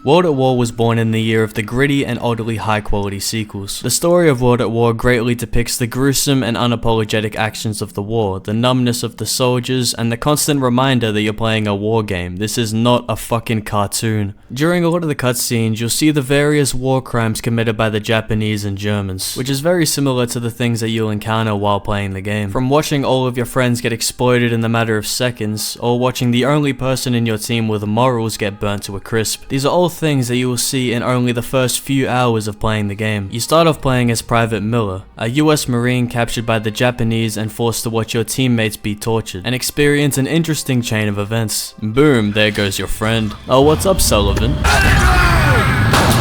World at War was born in the year of the gritty and oddly high quality sequels. The story of World at War greatly depicts the gruesome and unapologetic actions of the war, the numbness of the soldiers, and the constant reminder that you're playing a war game. This is not a fucking cartoon. During a lot of the cutscenes, you'll see the various war crimes committed by the Japanese and Germans, which is very similar to the things that you'll encounter while playing the game. From watching all of your friends get exploited in the matter of seconds, or watching the only person in your team with morals get burnt to a crisp. These are all things that you will see in only the first few hours of playing the game. You start off playing as Private Miller, a US Marine captured by the Japanese and forced to watch your teammates be tortured, and experience an interesting chain of events. Boom, there goes your friend. Oh, what's up, Sullivan?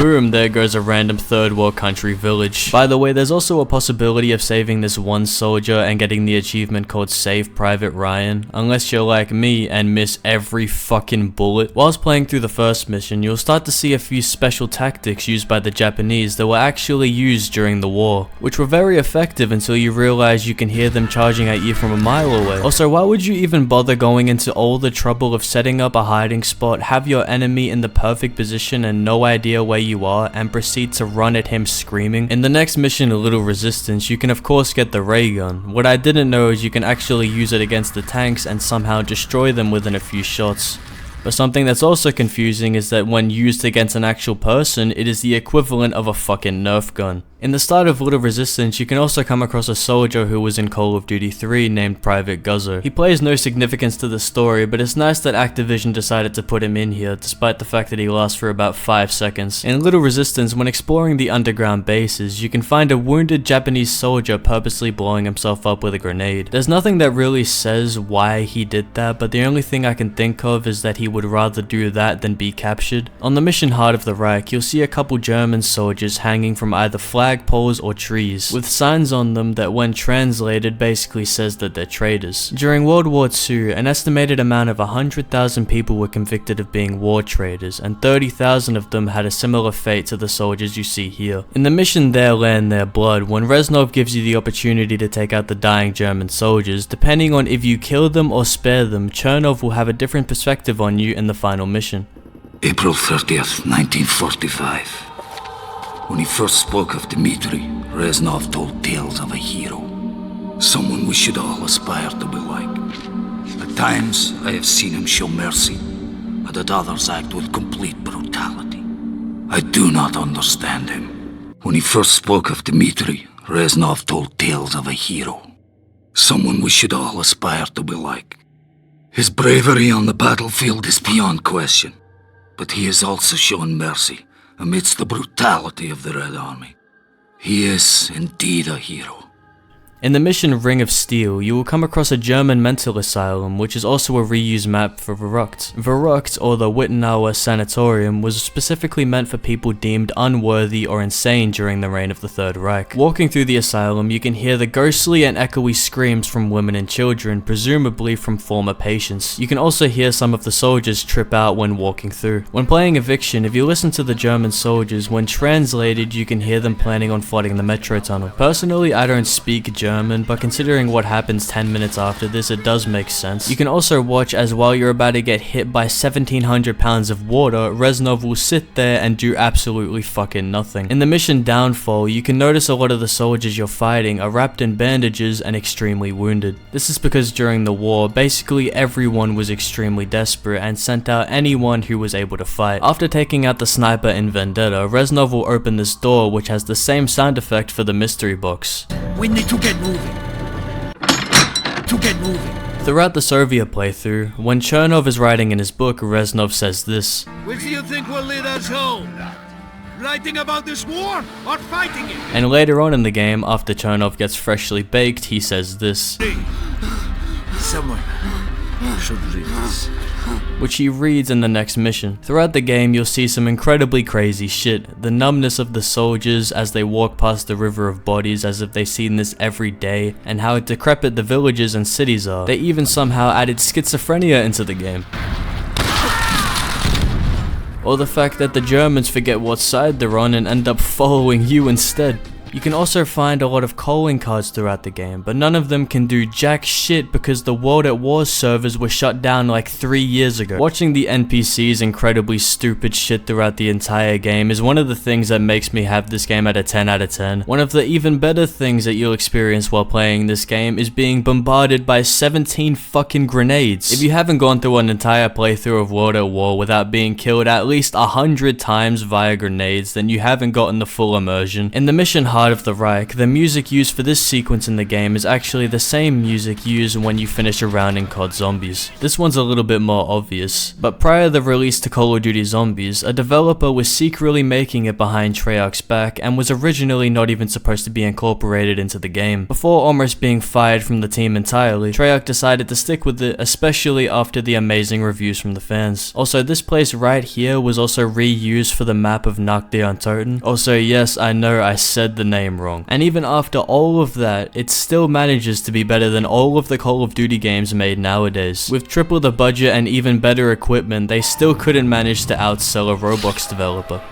Boom, there goes a random third world country village. By the way, there's also a possibility of saving this one soldier and getting the achievement called Save Private Ryan, unless you're like me and miss every fucking bullet. Whilst playing through the first mission, you'll start to see a few special tactics used by the Japanese that were actually used during the war, which were very effective until you realize you can hear them charging at you from a mile away. Also, why would you even bother going into all the trouble of setting up a hiding spot, have your enemy in the perfect position and no idea where you are, and proceed to run at him screaming? In the next mission, A Little Resistance, you can of course get the ray gun. What I didn't know is you can actually use it against the tanks and somehow destroy them within a few shots. But something that's also confusing is that when used against an actual person, it is the equivalent of a fucking Nerf gun. In the start of Little Resistance, you can also come across a soldier who was in Call of Duty 3 named Private Guzzo. He plays no significance to the story, but it's nice that Activision decided to put him in here, despite the fact that he lasts for about 5 seconds. In Little Resistance, when exploring the underground bases, you can find a wounded Japanese soldier purposely blowing himself up with a grenade. There's nothing that really says why he did that, but the only thing I can think of is that he would rather do that than be captured. On the mission Heart of the Reich, you'll see a couple German soldiers hanging from either flagpoles or trees, with signs on them that when translated basically says that they're traitors. During World War II, an estimated amount of 100,000 people were convicted of being war traitors, and 30,000 of them had a similar fate to the soldiers you see here. In the mission Their Land, Their Blood, when Reznov gives you the opportunity to take out the dying German soldiers, depending on if you kill them or spare them, Chernov will have a different perspective on you in the final mission. April 30th, 1945. When he first spoke of Dmitri, Reznov told tales of a hero. Someone we should all aspire to be like. At times, I have seen him show mercy, but at others act with complete brutality. I do not understand him. When he first spoke of Dmitri, Reznov told tales of a hero. Someone we should all aspire to be like. His bravery on the battlefield is beyond question, but he has also shown mercy amidst the brutality of the Red Army. He is indeed a hero. In the mission Ring of Steel, you will come across a German mental asylum, which is also a reused map for Verrückt. Verrückt, or the Wittenauer Sanatorium, was specifically meant for people deemed unworthy or insane during the reign of the Third Reich. Walking through the asylum, you can hear the ghostly and echoey screams from women and children, presumably from former patients. You can also hear some of the soldiers trip out when walking through. When playing Eviction, if you listen to the German soldiers, when translated, you can hear them planning on flooding the metro tunnel. Personally, I don't speak German, but considering what happens 10 minutes after this, it does make sense. You can also watch as while you're about to get hit by 1,700 pounds of water, Reznov will sit there and do absolutely fucking nothing. In the mission Downfall, you can notice a lot of the soldiers you're fighting are wrapped in bandages and extremely wounded. This is because during the war, basically everyone was extremely desperate and sent out anyone who was able to fight. After taking out the sniper in Vendetta, Reznov will open this door, which has the same sound effect for the mystery box. We need to get moving. Throughout the Soviet playthrough, when Chernov is writing in his book, Reznov says this. Which do you think will lead us home? Writing about this war or fighting it? And later on in the game, after Chernov gets freshly baked, he says this. Someone should read this. Which he reads in the next mission. Throughout the game, you'll see some incredibly crazy shit. The numbness of the soldiers as they walk past the river of bodies as if they've seen this every day, and how decrepit the villages and cities are. They even somehow added schizophrenia into the game. Or the fact that the Germans forget what side they're on and end up following you instead. You can also find a lot of calling cards throughout the game, but none of them can do jack shit because the World at War servers were shut down like 3 years ago. Watching the NPCs incredibly stupid shit throughout the entire game is one of the things that makes me have this game at a 10 out of 10. One of the even better things that you'll experience while playing this game is being bombarded by 17 fucking grenades. If you haven't gone through an entire playthrough of World at War without being killed at least 100 times via grenades, then you haven't gotten the full immersion. In the mission Heart of the Reich, the music used for this sequence in the game is actually the same music used when you finish a round in COD Zombies. This one's a little bit more obvious, but prior to the release to Call of Duty Zombies, a developer was secretly making it behind Treyarch's back and was originally not even supposed to be incorporated into the game. Before almost being fired from the team entirely, Treyarch decided to stick with it, especially after the amazing reviews from the fans. Also, this place right here was also reused for the map of Nacht on Toten. Also, yes, I know I said the name wrong. And even after all of that, it still manages to be better than all of the Call of Duty games made nowadays. With triple the budget and even better equipment, they still couldn't manage to outsell a Roblox developer.